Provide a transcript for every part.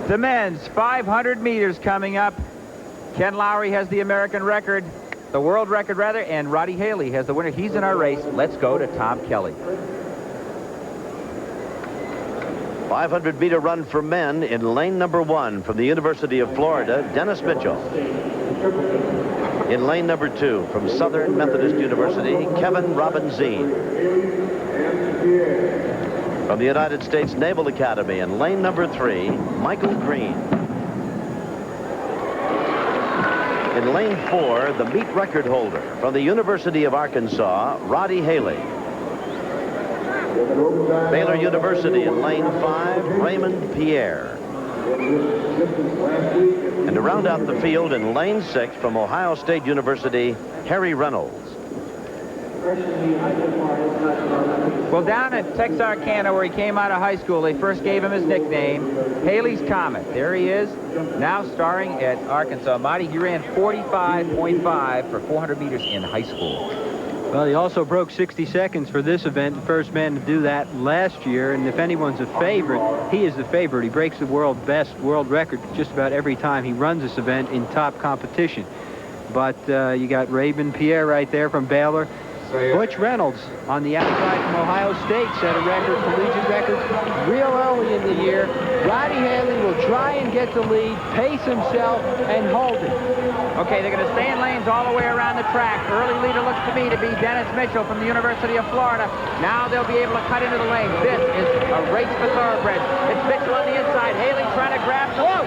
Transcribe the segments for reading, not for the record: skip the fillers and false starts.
The men's 500 meters coming up. Ken Lowry has the American record, the world record rather, and Roddie Haley has the winner. He's in our race. Let's go to Tom Kelly. 500-meter run for men in lane number 1 from the University of Florida, Dennis Mitchell. In lane number 2 from Southern Methodist University, Kevin Robinzine. From the United States Naval Academy in lane number 3, Michael Greene. In lane 4, the meet record holder from the University of Arkansas, Roddie Haley. Baylor University in lane 5, Raymond Pierre. And to round out the field in lane 6 from Ohio State University, Harry Reynolds. Well, down at Texarkana, where he came out of high school, they first gave him his nickname, Haley's Comet. There he is, now starring at Arkansas. Marty, he ran 45.5 for 400 meters in high school. Well, he also broke 60 seconds for this event, the first man to do that last year. And if anyone's a favorite, he is the favorite. He breaks the world record just about every time he runs this event in top competition. But you got Raymond Pierre right there from Baylor. Butch Reynolds on the outside from Ohio State set a record, collegiate record, real early in the year. Roddie Haley will try and get the lead, pace himself, and hold it. Okay, they're going to stay in lanes all the way around the track. Early leader looks to me to be Dennis Mitchell from the University of Florida. Now they'll be able to cut into the lane. This is a race for thoroughbreds. It's Mitchell on the inside. Haley trying to grab the... Whoa!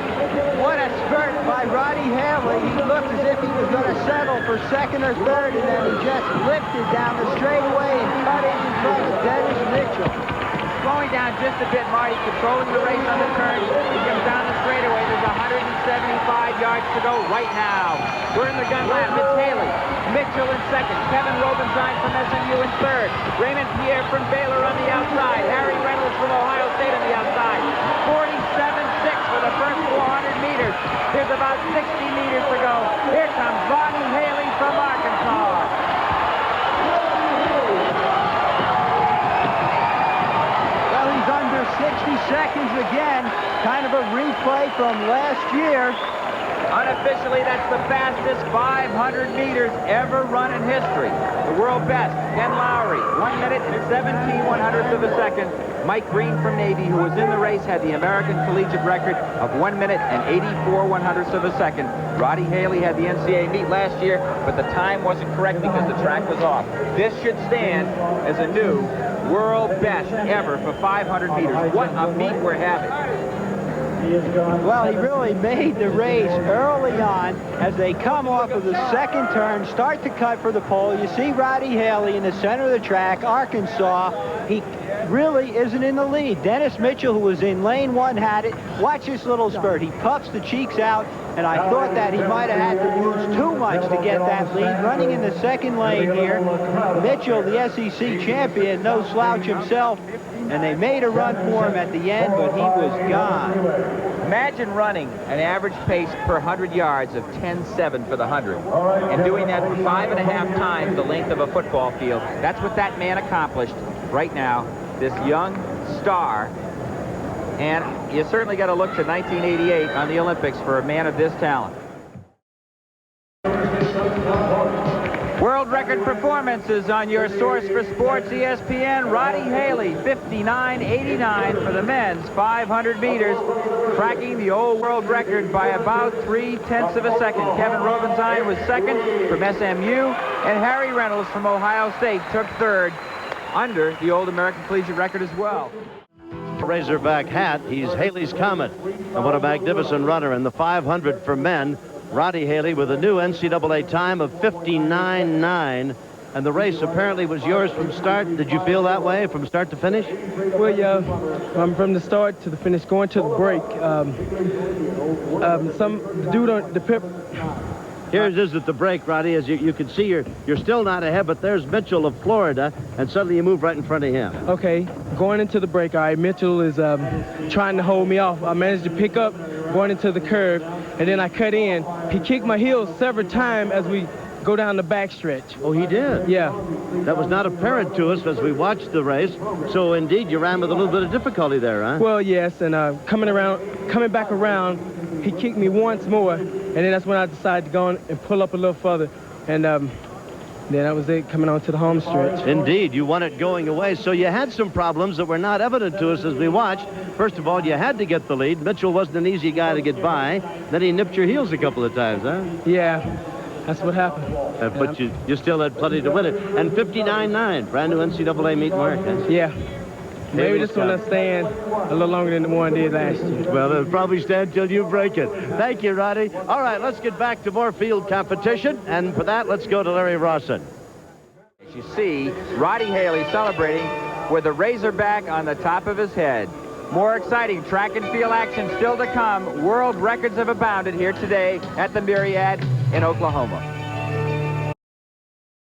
What a spurt by Roddie Haley. He looked as if he was going to settle for second or third, and then he just lifted down the straightaway and cut in front of Dennis Mitchell. Slowing down just a bit, Marty, controlling the race on the turn. He comes down the straightaway. There's 175 yards to go right now. We're in the gun lap. It's Haley. Mitchell in second. Kevin Robinzine from SMU in third. Raymond Pierre from Baylor on the outside. Harry Reynolds from Ohio State on the outside. 47.6 for the first 400 meters. There's about 60 meters to go. Here comes Roddie Haley from Arkansas. Well, he's under 60 seconds again. Kind of a replay from last year. Unofficially, that's the fastest 500 meters ever run in history. The world best, Ken Lowry, 1 minute and 17/100ths of a second. Mike Greene from Navy, who was in the race, had the American collegiate record of 1 minute and 84/100ths of a second. Roddie Haley had the NCAA meet last year, but the time wasn't correct because the track was off. This should stand as a new world best ever for 500 meters. What a meet we're having. Well, he really made the race early on as they come off of the second turn, start to cut for the pole. You see Roddie Haley in the center of the track, Arkansas. He really isn't in the lead. Dennis Mitchell, who was in lane 1, had it. Watch this little spurt. He puffs the cheeks out, and I thought that he might have had to lose too much to get that lead. Running in the second lane here, Mitchell, the SEC champion, no slouch himself, and they made a run for him at the end, but he was gone. Imagine running an average pace per 100 yards of 10.7 for the 100, and doing that for 5.5 times the length of a football field. That's what that man accomplished right now, this young star. And you certainly got to look to 1988 on the Olympics for a man of this talent. World record performances on your source for sports, ESPN. Roddie Haley, 59.89 for the men's 500 meters, cracking the old world record by about 3/10 of a second. Kevin Robinzine was second from SMU, and Harry Reynolds from Ohio State took third, under the old American collegiate record as well. Razorback hat, he's Haley's Comet. And what a magnificent runner in the 500 for men. Roddie Haley with a new NCAA time of 59.9. And the race apparently was yours from start. Did you feel that way from start to finish? Well, yeah, from the start to the finish, going to the break. Some dude on the pip. Here's this at the break, Roddie. As you can see, you're still not ahead, but there's Mitchell of Florida, and suddenly you move right in front of him. Okay, going into the break, all right, Mitchell is trying to hold me off. I managed to pick up going into the curve, and then I cut in. He kicked my heels several times as we go down the backstretch. Oh, he did? Yeah. That was not apparent to us as we watched the race. So, indeed, you ran with a little bit of difficulty there, huh? Well, yes, and coming back around, he kicked me once more, and then that's when I decided to go on and pull up a little further, and then that was it, coming on to the home stretch. Indeed, you won it going away. So you had some problems that were not evident to us as we watched. First of all, you had to get the lead. Mitchell wasn't an easy guy to get by. Then he nipped your heels a couple of times, huh? Yeah, that's what happened. But you still had plenty to win it. And 59.9, brand new NCAA meet mark. Huh? Yeah. Maybe this one will stand a little longer than the one did last year. Well, it'll probably stand till you break it. Thank you, Roddie. All right, let's get back to more field competition. And for that, let's go to Larry Rawson. As you see, Roddie Haley celebrating with a Razorback on the top of his head. More exciting track and field action still to come. World records have abounded here today at the Myriad in Oklahoma.